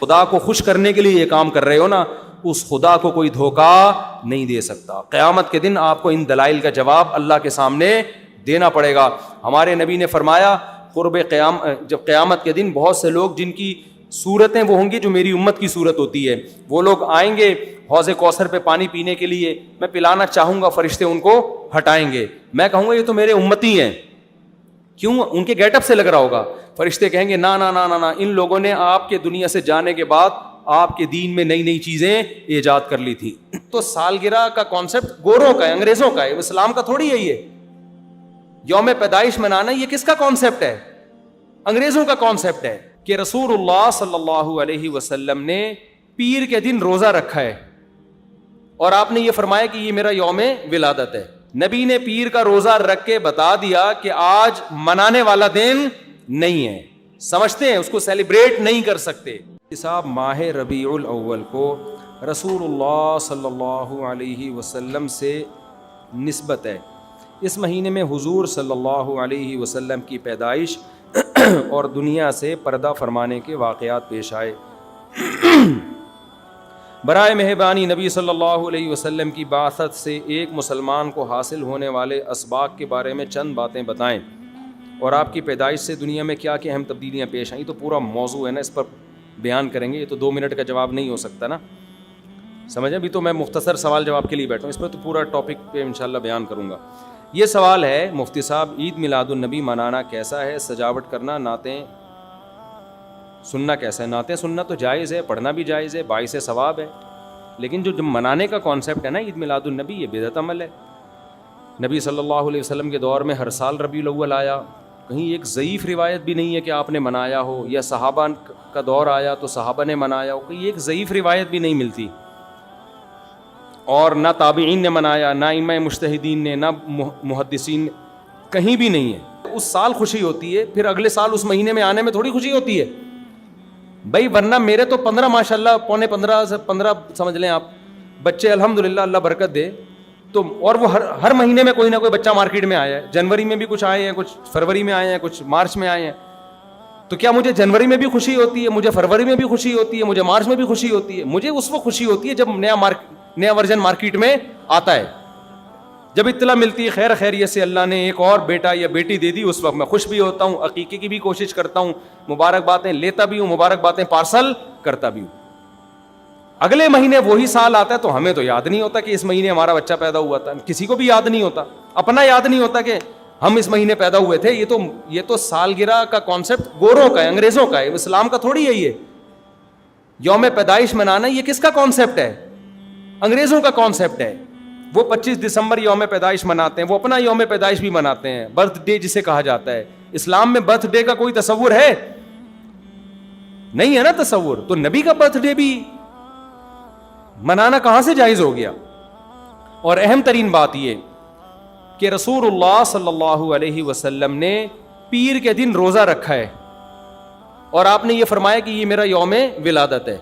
خدا کو خوش کرنے کے لیے یہ کام کر رہے ہو نا, اس خدا کو کوئی دھوکہ نہیں دے سکتا. قیامت کے دن آپ کو ان دلائل کا جواب اللہ کے سامنے دینا پڑے گا. ہمارے نبی نے فرمایا جب قیامت کے دن بہت سے لوگ جن کی صورتیں وہ ہوں گی جو میری امت کی صورت ہوتی ہے, وہ لوگ آئیں گے حوض کوثر پہ پانی پینے کے لیے, میں پلانا چاہوں گا, فرشتے ان کو ہٹائیں گے, میں کہوں گا یہ تو میرے امتی ہیں. کیوں؟ ان کے گیٹ اپ سے لگ رہا ہوگا. فرشتے کہیں گے نا نا نا نا نا, ان لوگوں نے آپ کے دنیا سے جانے کے بعد آپ کے دین میں نئی نئی چیزیں ایجاد کر لی تھی. تو سالگرہ کا کانسیپٹ گوروں کا ہے, انگریزوں کا ہے, اسلام کا تھوڑی ہے. یہ یوم پیدائش منانا یہ کس کا کانسیپٹ ہے؟ انگریزوں کا کانسیپٹ ہے. کہ رسول اللہ صلی اللہ علیہ وسلم نے پیر کے دن روزہ رکھا ہے اور آپ نے یہ فرمایا کہ یہ میرا یوم ولادت ہے. نبی نے پیر کا روزہ رکھ کے بتا دیا کہ آج منانے والا دن نہیں ہے, سمجھتے ہیں, اس کو سیلیبریٹ نہیں کر سکتے. صاحب ماہ ربیع الاول کو رسول اللہ صلی اللہ علیہ وسلم سے نسبت ہے. اس مہینے میں حضور صلی اللہ علیہ وسلم کی پیدائش اور دنیا سے پردہ فرمانے کے واقعات پیش آئے. برائے مہربانی نبی صلی اللہ علیہ وسلم کی بعثت سے ایک مسلمان کو حاصل ہونے والے اسباق کے بارے میں چند باتیں بتائیں, اور آپ کی پیدائش سے دنیا میں کیا کیا اہم تبدیلیاں پیش آئیں. تو پورا موضوع ہے نا, اس پر بیان کریں گے. یہ تو 2 منٹ کا جواب نہیں ہو سکتا نا, سمجھیں. ابھی تو میں مختصر سوال جواب کے لیے بیٹھا ہوں, اس پر تو پورا ٹاپک پہ انشاءاللہ بیان کروں گا. یہ سوال ہے مفتی صاحب, عید میلاد النبی منانا کیسا ہے؟ سجاوٹ کرنا, نعتیں سننا کیسا ہے؟ نعتیں سننا تو جائز ہے, پڑھنا بھی جائز ہے, باعث ثواب ہے. لیکن جو منانے کا کانسیپٹ ہے نا عید میلاد النبی, یہ بدعت عمل ہے. نبی صلی اللہ علیہ وسلم کے دور میں ہر سال ربیع الاول آیا, کہیں ایک ضعیف روایت بھی نہیں ہے کہ آپ نے منایا ہو, یا صحابہ کا دور آیا تو صحابہ نے منایا ہو, کہیں ایک ضعیف روایت بھی نہیں ملتی. اور نہ تابعین نے منایا, نہ ائمہ مجتہدین نے, نہ محدثین, کہیں بھی نہیں ہے. اس سال خوشی ہوتی ہے, پھر اگلے سال اس مہینے میں آنے میں تھوڑی خوشی ہوتی ہے بھائی. ورنہ میرے تو 15 ماشاءاللہ 15 سمجھ لیں آپ بچے, الحمدللہ اللہ برکت دے. تو اور وہ ہر مہینے میں کوئی نہ کوئی بچہ مارکیٹ میں آیا ہے. جنوری میں بھی کچھ آئے ہیں, کچھ فروری میں آئے ہیں, کچھ مارچ میں آئے ہیں. تو کیا مجھے جنوری میں بھی خوشی ہوتی ہے, مجھے فروری میں بھی خوشی ہوتی ہے, مجھے مارچ میں بھی خوشی ہوتی ہے؟ مجھے اس وقت خوشی ہوتی ہے جب نیا ورژن مارکیٹ میں آتا ہے, جب اطلاع ملتی ہے خیر خیریت سے اللہ نے ایک اور بیٹا یا بیٹی دے دی, اس وقت میں خوش بھی ہوتا ہوں, عقیقے کی بھی کوشش کرتا ہوں, مبارک باتیں لیتا بھی ہوں, مبارک باتیں پارسل کرتا بھی ہوں. اگلے مہینے وہی سال آتا ہے تو ہمیں تو یاد نہیں ہوتا کہ اس مہینے ہمارا بچہ پیدا ہوا تھا, کسی کو بھی یاد نہیں ہوتا, اپنا یاد نہیں ہوتا کہ ہم اس مہینے پیدا ہوئے تھے. یہ تو سالگرہ کا کانسیپٹ گوروں کا ہے, انگریزوں کا ہے, اسلام کا تھوڑی ہے. یہ یوم پیدائش منانا یہ کس کا کانسیپٹ ہے؟ انگریزوں کا کانسیپٹ ہے. وہ 25 دسمبر یوم پیدائش مناتے ہیں, وہ اپنا یوم پیدائش بھی مناتے ہیں, برتھ ڈے جسے کہا جاتا ہے. اسلام میں برتھ ڈے کا کوئی تصور ہے نہیں ہے نا تصور. تو نبی کا برتھ ڈے بھی منانا کہاں سے جائز ہو گیا؟ اور اہم ترین بات یہ کہ رسول اللہ صلی اللہ علیہ وسلم نے پیر کے دن روزہ رکھا ہے اور آپ نے یہ فرمایا کہ یہ میرا یوم ولادت ہے.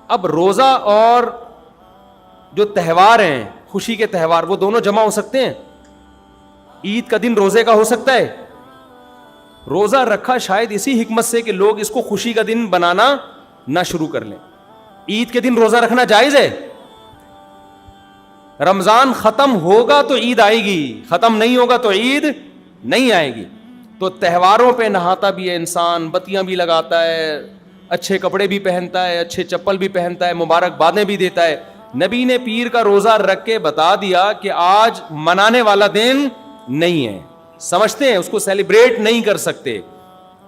اب روزہ اور جو تہوار ہیں, خوشی کے تہوار, وہ دونوں جمع ہو سکتے ہیں؟ عید کا دن روزے کا ہو سکتا ہے؟ روزہ رکھا شاید اسی حکمت سے کہ لوگ اس کو خوشی کا دن بنانا نہ شروع کر لیں. عید کے دن روزہ رکھنا جائز ہے. رمضان ختم ہوگا تو عید آئے گی, ختم نہیں ہوگا تو عید نہیں آئے گی. تو تہواروں پہ نہاتا بھی ہے انسان, بتیاں بھی لگاتا ہے, اچھے کپڑے بھی پہنتا ہے, اچھے چپل بھی پہنتا ہے, مبارک بادیں بھی دیتا ہے. نبی نے پیر کا روزہ رکھ کے بتا دیا کہ آج منانے والا دن نہیں ہے, سمجھتے ہیں, اس کو سیلیبریٹ نہیں کر سکتے,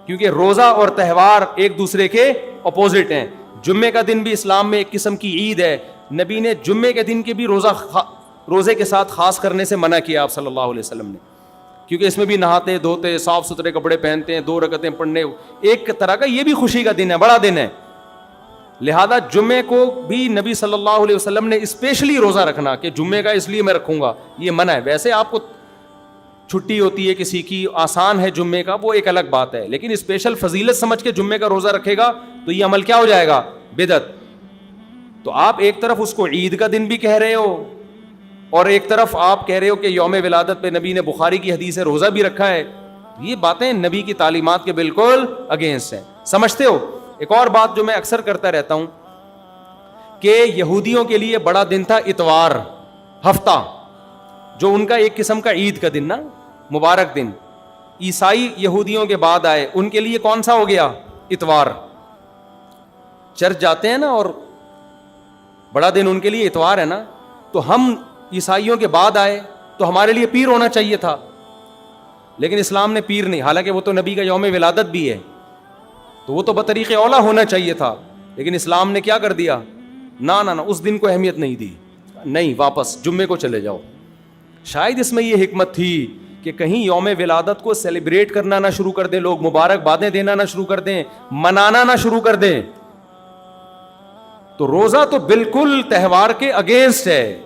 کیونکہ روزہ اور تہوار ایک دوسرے کے اپوزٹ ہیں. جمعے کا دن بھی اسلام میں ایک قسم کی عید ہے. نبی نے جمعے کے دن کے بھی روزے کے ساتھ خاص کرنے سے منع کیا آپ صلی اللہ علیہ وسلم نے, کیونکہ اس میں بھی نہاتے دھوتے, صاف ستھرے کپڑے پہنتے ہیں, 2 رکعتیں پڑھنے, ایک طرح کا یہ بھی خوشی کا دن ہے, بڑا دن ہے. لہذا جمعے کو بھی نبی صلی اللہ علیہ وسلم نے اسپیشلی روزہ رکھنا کہ جمعے کا اس لیے میں رکھوں گا, یہ منع ہے. ویسے آپ کو چھٹی ہوتی ہے کسی کی, آسان ہے جمعے کا, وہ ایک الگ بات ہے, لیکن اسپیشل فضیلت سمجھ کے جمعے کا روزہ رکھے گا تو یہ عمل کیا ہو جائے گا؟ بدعت. تو آپ ایک طرف اس کو عید کا دن بھی کہہ رہے ہو اور ایک طرف آپ کہہ رہے ہو کہ یوم ولادت پہ نبی نے بخاری کی حدیث ہے روزہ بھی رکھا ہے. یہ باتیں نبی کی تعلیمات کے بالکل اگینسٹ ہیں, سمجھتے ہو. ایک اور بات جو میں اکثر کرتا رہتا ہوں کہ یہودیوں کے لیے بڑا دن تھا اتوار، ہفتہ، جو ان کا ایک قسم کا عید کا دن نا، مبارک دن. عیسائی یہودیوں کے بعد آئے، ان کے لیے کون سا ہو گیا؟ اتوار. چرچ جاتے ہیں نا، اور بڑا دن ان کے لیے اتوار ہے نا. تو ہم عیسائیوں کے بعد آئے تو ہمارے لیے پیر ہونا چاہیے تھا، لیکن اسلام نے پیر نہیں، حالانکہ وہ تو نبی کا یوم ولادت بھی ہے، تو وہ تو بطریق اولا ہونا چاہیے تھا، لیکن اسلام نے کیا کر دیا؟ نہ اس دن کو اہمیت نہیں دی، نہیں، واپس جمعے کو چلے جاؤ. شاید اس میں یہ حکمت تھی کہ کہیں یوم ولادت کو سیلیبریٹ کرنا نہ شروع کر دیں لوگ، مبارکبادیں دینا نہ شروع کر دیں، منانا نہ شروع کر دیں. تو روزہ تو بالکل تہوار کے اگینسٹ ہے،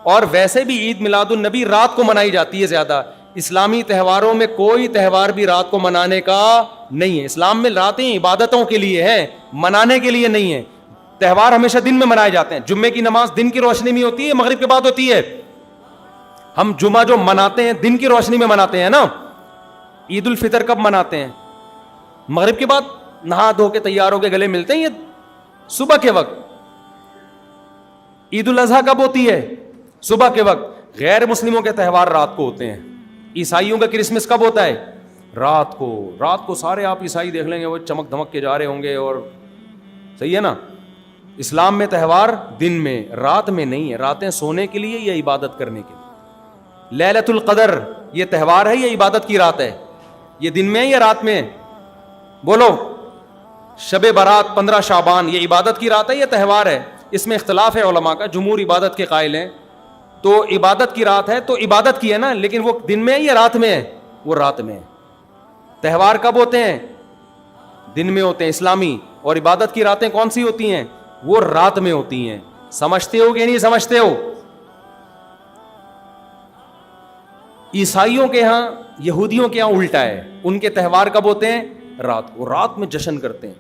اور ویسے بھی عید میلاد النبی رات کو منائی جاتی ہے زیادہ. اسلامی تہواروں میں کوئی تہوار بھی رات کو منانے کا نہیں ہے. اسلام میں راتیں عبادتوں کے لیے ہیں، منانے کے لیے نہیں ہے. تہوار ہمیشہ دن میں منائے جاتے ہیں. جمعے کی نماز دن کی روشنی میں ہوتی ہے، مغرب کے بعد ہوتی ہے. ہم جمعہ جو مناتے ہیں دن کی روشنی میں مناتے ہیں نا. عید الفطر کب مناتے ہیں؟ مغرب کے بعد نہا دھو کے تیار ہو کے گلے ملتے ہیں، یہ صبح کے وقت. عید الاضحیٰ کب ہوتی ہے؟ صبح کے وقت. غیر مسلموں کے تہوار رات کو ہوتے ہیں. عیسائیوں کا کرسمس کب ہوتا ہے؟ رات کو. رات کو سارے آپ عیسائی دیکھ لیں گے وہ چمک دھمک کے جا رہے ہوں گے، اور صحیح ہے نا. اسلام میں تہوار دن میں، رات میں نہیں ہے. راتیں سونے کے لیے یا عبادت کرنے کے لیے. لیلۃ القدر یہ تہوار ہے یا عبادت کی رات ہے؟ یہ دن میں ہے یا رات میں؟ بولو. شب برات 15 شعبان یہ عبادت کی رات ہے یا تہوار ہے؟ اس میں اختلاف ہے علماء کا. جمہور عبادت کے قائل ہیں، تو عبادت کی رات ہے تو عبادت کی ہے نا، لیکن وہ دن میں ہے یا رات میں ہے؟ وہ رات میں ہے. تہوار کب ہوتے ہیں؟ دن میں ہوتے ہیں اسلامی. اور عبادت کی راتیں کون سی ہوتی ہیں؟ وہ رات میں ہوتی ہیں. سمجھتے ہو کہ نہیں سمجھتے ہو؟ عیسائیوں کے ہاں، یہودیوں کے ہاں الٹا ہے. ان کے تہوار کب ہوتے ہیں؟ رات کو. رات میں جشن کرتے ہیں.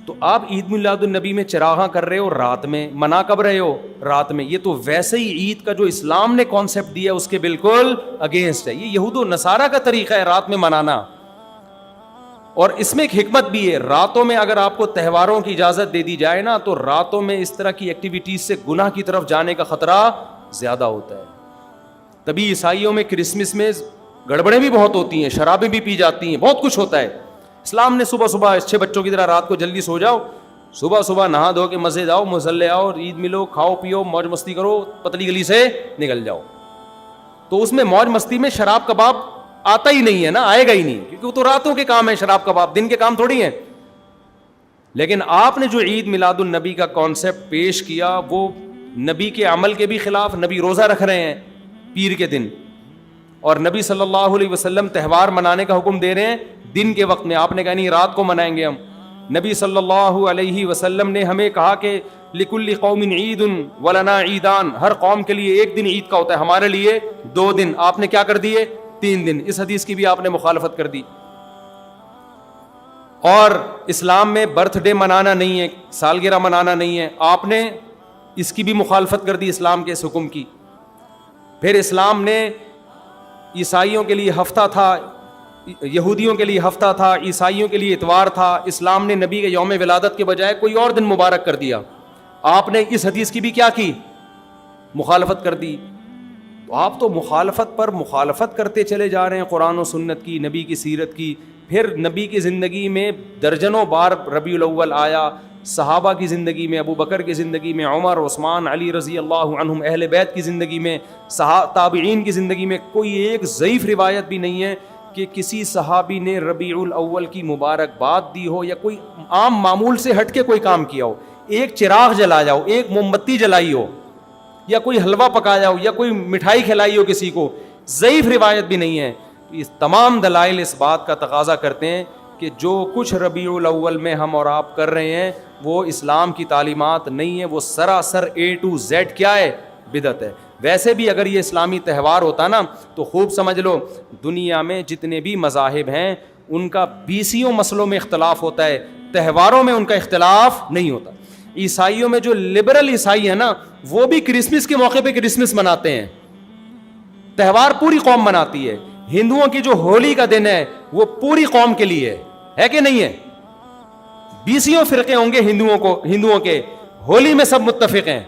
تو آپ عید میلاد النبی میں چراغاں کر رہے ہو رات میں، منا کب رہے ہو؟ رات میں. یہ تو ویسے ہی عید کا جو اسلام نے کانسیپٹ دیا اس کے بالکل اگینسٹ ہے. یہ یہود و نصارہ کا طریقہ ہے رات میں منانا. اور اس میں ایک حکمت بھی ہے. راتوں میں اگر آپ کو تہواروں کی اجازت دے دی جائے نا، تو راتوں میں اس طرح کی ایکٹیویٹیز سے گناہ کی طرف جانے کا خطرہ زیادہ ہوتا ہے. تبھی عیسائیوں میں کرسمس میں گڑبڑیں بھی بہت ہوتی ہیں، شرابیں بھی پی جاتی ہیں، بہت کچھ ہوتا ہے. اسلام نے صبح صبح اچھے بچوں کی طرح رات کو جلدی سو جاؤ، صبح صبح نہا دھو کے مسجد آؤ، مصلی آؤ، عید ملو، کھاؤ پیو، موج مستی کرو، پتلی گلی سے نکل جاؤ. تو اس میں موج مستی میں شراب کباب آتا ہی نہیں ہے نا، آئے گا ہی نہیں، کیونکہ وہ تو راتوں کے کام ہے. شراب کباب دن کے کام تھوڑی ہیں. لیکن آپ نے جو عید میلاد النبی کا کانسیپٹ پیش کیا وہ نبی کے عمل کے بھی خلاف. نبی روزہ رکھ رہے ہیں پیر کے دن، اور نبی صلی اللہ علیہ وسلم تہوار منانے کا حکم دے رہے ہیں دن کے وقت میں. آپ نے کہا نہیں رات کو منائیں گے ہم. نبی صلی اللہ علیہ وسلم نے ہمیں کہا کہ لکل قوم عید ولنا عیدان، ہر قوم کے لیے ایک دن عید کا ہوتا ہے، ہمارے لیے 2 دن. آپ نے کیا کر دیے؟ 3 دن. اس حدیث کی بھی آپ نے مخالفت کر دی. اور اسلام میں برتھ ڈے منانا نہیں ہے، سالگرہ منانا نہیں ہے، آپ نے اس کی بھی مخالفت کر دی اسلام کے اس حکم کی. پھر اسلام نے عیسائیوں کے لیے ہفتہ تھا، یہودیوں کے لیے ہفتہ تھا، عیسائیوں کے لیے اتوار تھا. اسلام نے نبی کے یوم ولادت کے بجائے کوئی اور دن مبارک کر دیا. آپ نے اس حدیث کی بھی کیا کی؟ مخالفت کر دی. تو آپ تو مخالفت پر مخالفت کرتے چلے جا رہے ہیں، قرآن و سنت کی، نبی کی سیرت کی. پھر نبی کی زندگی میں درجنوں بار ربیع الاول آیا، صحابہ کی زندگی میں، ابو بکر کی زندگی میں، عمر، عثمان، علی رضی اللہ عنہم، اہل بیت کی زندگی میں، تابعین کی زندگی میں کوئی ایک ضعیف روایت بھی نہیں ہے کہ کسی صحابی نے ربیع الاول کی مبارکباد دی ہو یا کوئی عام معمول سے ہٹ کے کوئی کام کیا ہو. ایک چراغ جلایا ہو، ایک موم بتی جلائی ہو، یا کوئی حلوہ پکایا ہو، یا کوئی مٹھائی کھلائی ہو کسی کو، ضعیف روایت بھی نہیں ہے. اس تمام دلائل اس بات کا تقاضا کرتے ہیں کہ جو کچھ ربیع الاول میں ہم اور آپ کر رہے ہیں وہ اسلام کی تعلیمات نہیں ہے، وہ سراسر A to Z کیا ہے؟ بدعت ہے. ویسے بھی اگر یہ اسلامی تہوار ہوتا نا تو خوب سمجھ لو دنیا میں جتنے بھی مذاہب ہیں ان کا 20 مسئلوں میں اختلاف ہوتا ہے، تہواروں میں ان کا اختلاف نہیں ہوتا. عیسائیوں میں جو لبرل عیسائی ہیں نا وہ بھی کرسمس کے موقع پہ کرسمس مناتے ہیں، تہوار پوری قوم مناتی ہے. ہندوؤں کی جو ہولی کا دن ہے وہ پوری قوم کے لیے ہے کہ نہیں ہے؟ 20 فرقے ہوں گے ہندوؤں کے، ہولی میں سب متفق ہیں.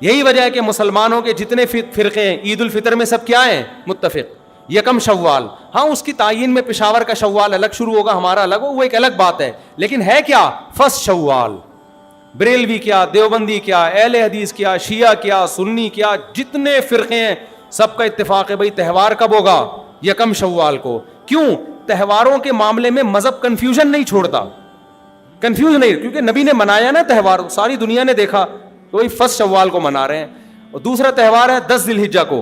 یہی وجہ ہے کہ مسلمانوں کے جتنے فرقے ہیں عید الفطر میں سب کیا ہیں؟ متفق. یکم شوال، ہاں اس کی تعین میں پشاور کا شوال الگ شروع ہوگا، ہمارا الگ ہو، وہ ایک الگ بات ہے، لیکن ہے کیا؟ فرسٹ شوال. بریلوی کیا، دیوبندی کیا، اہل حدیث کیا، شیعہ کیا، سنی کیا، جتنے فرقے ہیں سب کا اتفاق ہے بھائی تہوار کب ہوگا؟ یکم شوال کو. کیوں؟ تہواروں کے معاملے میں مذہب کنفیوژن نہیں چھوڑتا، کنفیوز نہیں، کیونکہ نبی نے منایا نا تہوار، ساری دنیا نے دیکھا، تو وہی فرسٹ شوال کو منا رہے ہیں. اور دوسرا تہوار ہے 10 ذی الحجہ کو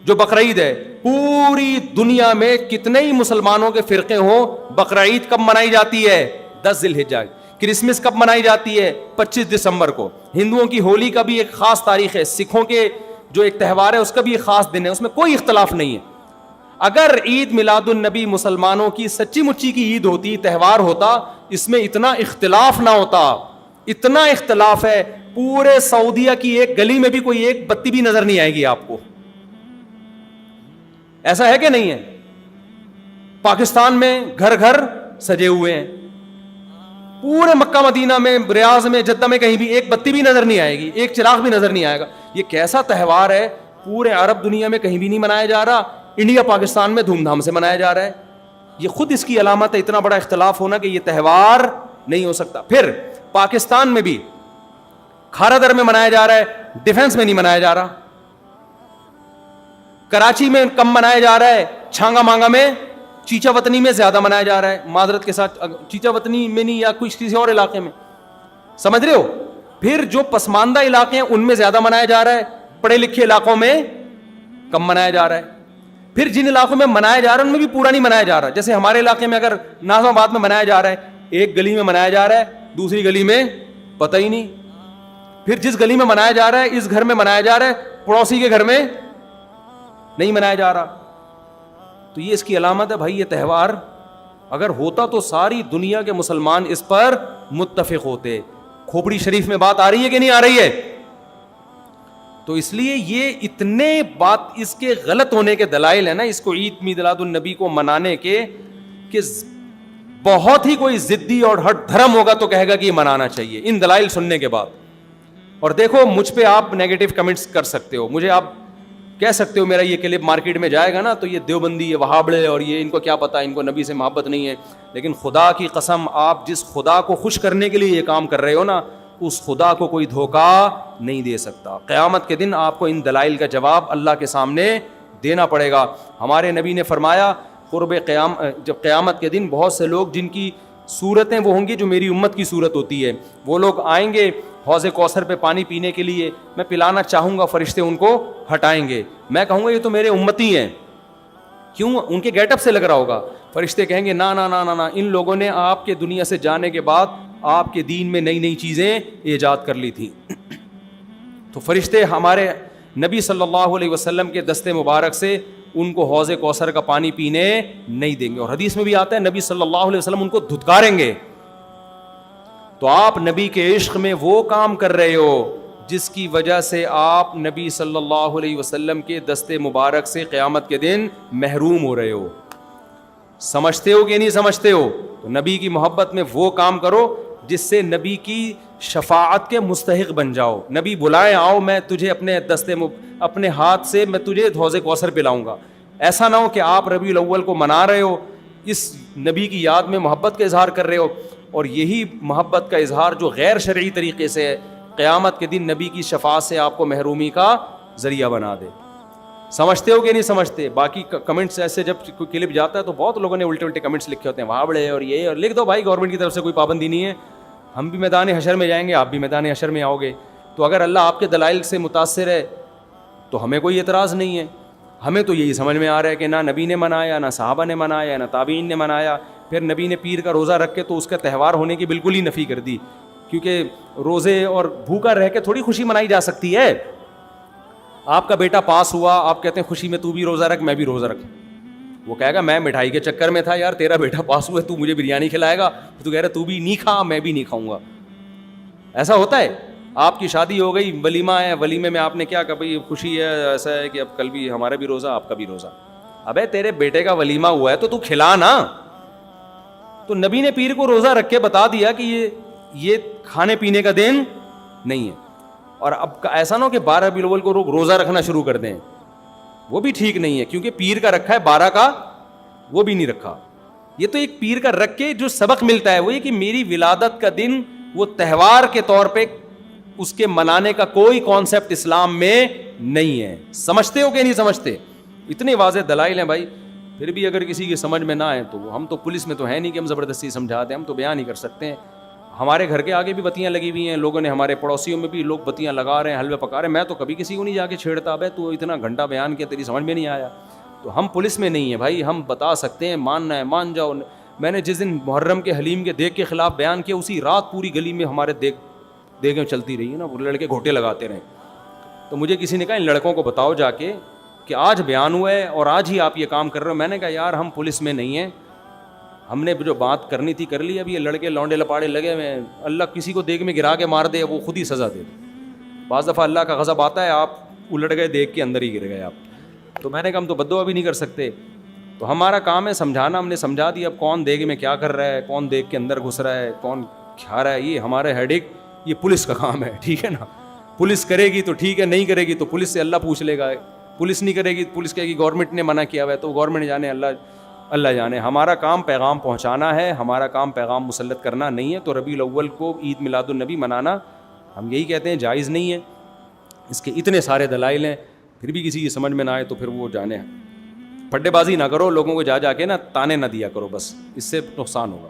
جو بقرعید ہے. پوری دنیا میں کتنے ہی مسلمانوں کے فرقے ہوں، بقرعید کب منائی جاتی ہے؟ 10 ذی الحجہ. کرسمس کب منائی جاتی ہے؟ 25 دسمبر کو. ہندوؤں کی ہولی کا بھی ایک خاص تاریخ ہے، سکھوں کے جو ایک تہوار ہے اس کا بھی ایک خاص دن ہے، اس میں کوئی اختلاف نہیں ہے. اگر عید میلاد النبی مسلمانوں کی سچی مچی کی عید ہوتی، تہوار ہوتا، اس میں اتنا اختلاف نہ ہوتا. اتنا اختلاف ہے، پورے سعودیہ کی ایک گلی میں بھی کوئی ایک بتی بھی نظر نہیں آئے گی آپ کو. ایسا ہے کہ نہیں ہے؟ پاکستان میں گھر گھر سجے ہوئے ہیں، پورے مکہ مدینہ میں، ریاض میں، جدہ میں کہیں بھی ایک بتی بھی نظر نہیں آئے گی، ایک چراغ بھی نظر نہیں آئے گا. یہ کیسا تہوار ہے؟ پورے عرب دنیا میں کہیں بھی نہیں منایا جا رہا، انڈیا پاکستان میں دھوم دھام سے منایا جا رہا ہے. یہ خود اس کی علامت ہے، اتنا بڑا اختلاف ہونا کہ یہ تہوار نہیں ہو سکتا. پھر پاکستان میں بھی کھارا در میں منایا جا رہا ہے، ڈیفنس میں نہیں منایا جا رہا. کراچی میں کم منایا جا رہا ہے، چھانگا مانگا میں، چیچا وطنی میں زیادہ منایا جا رہا ہے. معذرت کے ساتھ چیچا وطنی میں نہیں، یا کسی اور علاقے میں، سمجھ رہے ہو. پھر جو پسماندہ علاقے ہیں ان میں زیادہ منایا جا رہا ہے، پڑھے لکھے علاقوں میں کم منایا جا رہا ہے. پھر جن علاقوں میں منایا جا رہا ہے ان میں بھی پورا نہیں منایا جا رہا. جیسے ہمارے علاقے میں اگر ناظم آباد میں منایا جا رہا ہے، ایک گلی میں منایا جا رہا ہے، دوسری گلی میں پتہ ہی نہیں. پھر جس گلی میں منایا جا رہا ہے، اس گھر میں منایا جا رہا ہے، پڑوسی کے گھر میں نہیں منایا جا رہا. تو یہ اس کی علامت ہے بھائی. یہ تہوار اگر ہوتا تو ساری دنیا کے مسلمان اس پر متفق ہوتے. کھوپڑی شریف میں بات آ رہی ہے کہ نہیں آ رہی ہے؟ تو اس لیے یہ اتنے بات اس کے غلط ہونے کے دلائل ہیں نا اس کو عید میلاد النبی کو منانے کے، کہ بہت ہی کوئی ضدی اور ہٹ دھرم ہوگا تو کہے گا کہ یہ منانا چاہیے ان دلائل سننے کے بعد. اور دیکھو مجھ پہ آپ نیگیٹو کمنٹس کر سکتے ہو، مجھے آپ کہہ سکتے ہو میرا یہ کلپ مارکیٹ میں جائے گا نا تو یہ دیوبندی، یہ وہابڑے، اور یہ ان کو کیا پتا، ان کو نبی سے محبت نہیں ہے. لیکن خدا کی قسم، آپ جس خدا کو خوش کرنے کے لیے یہ کام کر رہے ہو نا، اس خدا کو کوئی دھوکہ نہیں دے سکتا. قیامت کے دن آپ کو ان دلائل کا جواب اللہ کے سامنے دینا پڑے گا. ہمارے نبی نے فرمایا جب قیامت کے دن بہت سے لوگ جن کی صورتیں وہ ہوں گی جو میری امت کی صورت ہوتی ہے، وہ لوگ آئیں گے حوض کوثر پہ پانی پینے کے لیے. میں پلانا چاہوں گا، فرشتے ان کو ہٹائیں گے. میں کہوں گا یہ تو میرے امتی ہیں. کیوں؟ ان کے گیٹ اپ سے لگ رہا ہوگا. فرشتے کہیں گے نا نا نا نا، ان لوگوں نے آپ کے دنیا سے جانے کے بعد آپ کے دین میں نئی نئی چیزیں ایجاد کر لی تھیں. تو فرشتے ہمارے نبی صلی اللہ علیہ وسلم کے دستے مبارک سے ان کو حوض کوثر کا پانی پینے نہیں دیں گے. اور حدیث میں بھی آتا ہے نبی صلی اللہ علیہ وسلم ان کو دھتکاریں گے. تو آپ نبی کے عشق میں وہ کام کر رہے ہو جس کی وجہ سے آپ نبی صلی اللہ علیہ وسلم کے دستے مبارک سے قیامت کے دن محروم ہو رہے ہو. سمجھتے ہو کہ نہیں سمجھتے ہو؟ تو نبی کی محبت میں وہ کام کرو جس سے نبی کی شفاعت کے مستحق بن جاؤ. نبی بلائیں آؤ، میں تجھے اپنے ہاتھ سے میں تجھے حوض کوثر پلاؤں گا. ایسا نہ ہو کہ آپ ربیع الاول کو منا رہے ہو، اس نبی کی یاد میں محبت کا اظہار کر رہے ہو، اور یہی محبت کا اظہار جو غیر شرعی طریقے سے ہے قیامت کے دن نبی کی شفاعت سے آپ کو محرومی کا ذریعہ بنا دے. سمجھتے ہو کہ نہیں سمجھتے؟ باقی کمنٹس ایسے جب کوئی کلپ جاتا ہے تو بہت لوگوں نے الٹے کمنٹس لکھے ہوتے ہیں، وہاں بڑے اور یہ، اور لکھ دو بھائی گورنمنٹ کی طرف سے کوئی پابندی نہیں ہے. ہم بھی میدان حشر میں جائیں گے، آپ بھی میدان حشر میں آؤ گے. تو اگر اللہ آپ کے دلائل سے متاثر ہے تو ہمیں کوئی اعتراض نہیں ہے. ہمیں تو یہی سمجھ میں آ رہا ہے کہ نہ نبی نے منایا، نہ صحابہ نے منایا، نہ تابعین نے منایا. پھر نبی نے پیر کا روزہ رکھ کے تو اس کا تہوار ہونے کی بالکل ہی نفی کر دی، کیونکہ روزے اور بھوکا رہ کے تھوڑی خوشی منائی جا سکتی ہے. آپ کا بیٹا پاس ہوا، آپ کہتے ہیں خوشی میں تو بھی روزہ رکھ، میں بھی روزہ رکھ. وہ کہے گا میں مٹھائی کے چکر میں تھا یار، تیرا بیٹا پاس ہوا ہے، تو مجھے بریانی کھلائے گا، تو کہہ رہا تو بھی نہیں کھا، میں بھی نہیں کھاؤں گا. ایسا ہوتا ہے. آپ کی شادی ہو گئی، ولیمہ ہے، ولیمے میں آپ نے کیا کہا بھائی خوشی ہے، ایسا ہے کہ اب کل بھی ہمارا بھی روزہ، آپ کا بھی روزہ. ابے تیرے بیٹے کا ولیمہ ہوا ہے تو کھلا نا. تو نبی نے پیر کو روزہ رکھ کے بتا دیا کہ یہ کھانے پینے کا دن نہیں ہے. اور اب ایسا نہ ہو کہ 12 ربیع الاول کو روزہ رکھنا شروع کر دیں, وہ بھی ٹھیک نہیں ہے, کیونکہ پیر کا رکھا ہے 12 کا وہ بھی نہیں رکھا. یہ تو ایک پیر کا رکھ کے جو سبق ملتا ہے وہ یہ کہ میری ولادت کا دن وہ تہوار کے طور پہ اس کے منانے کا کوئی کانسیپٹ اسلام میں نہیں ہے. سمجھتے ہو کہ نہیں سمجھتے؟ اتنے واضح دلائل ہیں بھائی, پھر بھی اگر کسی کی سمجھ میں نہ آئے تو ہم تو پولیس میں تو ہے نہیں کہ ہم زبردستی سمجھا دیں, ہم تو بیان نہیں کر سکتے ہیں. ہمارے گھر کے آگے بھی بتیاں لگی ہوئی ہیں, لوگوں نے ہمارے پڑوسیوں میں بھی لوگ بتیاں لگا رہے ہیں, حلوے پکا رہے ہیں. میں تو کبھی کسی کو نہیں جا کے چھیڑتا, بھائی تو اتنا گھنٹہ بیان کیا تیری سمجھ میں نہیں آیا. تو ہم پولیس میں نہیں ہیں بھائی, ہم بتا سکتے ہیں, ماننا ہے مان جاؤ. میں نے جس دن محرم کے حلیم کے دیگ کے خلاف بیان کیا, اسی رات پوری گلی میں ہمارے دیگیں چلتی رہی ہیں نا, وہ لڑکے گھوٹے لگاتے رہے. تو مجھے کسی نے کہا ان لڑکوں کو بتاؤ جا کے کہ آج بیان ہوا ہے اور آج ہی آپ یہ کام کر رہے ہو. میں نے کہا یار ہم پولیس میں نہیں ہیں, ہم نے جو بات کرنی تھی کر لی. اب یہ لڑکے لونڈے لپاڑے لگے ہوئے, اللہ کسی کو دیگ میں گرا کے مار دے وہ خود ہی سزا دے دے. بعض دفعہ اللہ کا غضب آتا ہے, آپ الٹ گئے دیگ کے اندر ہی گر گئے آپ. تو میں نے کہا ہم تو بددعا بھی نہیں کر سکتے, تو ہمارا کام ہے سمجھانا. ہم نے سمجھا دیا, اب کون دیگ میں کیا کر رہا ہے, کون دیگ کے اندر گھس رہا ہے, کون کھا رہا ہے, یہ ہمارے ہیڈک, یہ پولیس کا کام ہے. ٹھیک ہے نا, پولیس کرے گی تو ٹھیک ہے, نہیں کرے گی تو پولیس سے اللہ پوچھ لے گا. پولیس نہیں کرے گی, پولیس کہے گی گورنمنٹ نے منع کیا ہوا ہے, تو گورنمنٹ جانے, اللہ جانے. ہمارا کام پیغام پہنچانا ہے, ہمارا کام پیغام مسلط کرنا نہیں ہے. تو ربیع الاول کو عید میلاد النبی منانا ہم یہی کہتے ہیں جائز نہیں ہے. اس کے اتنے سارے دلائل ہیں, پھر بھی کسی کی سمجھ میں نہ آئے تو پھر وہ جانے. پھڈے بازی نہ کرو, لوگوں کو جا کے نا تانے نہ دیا کرو, بس اس سے نقصان ہوگا.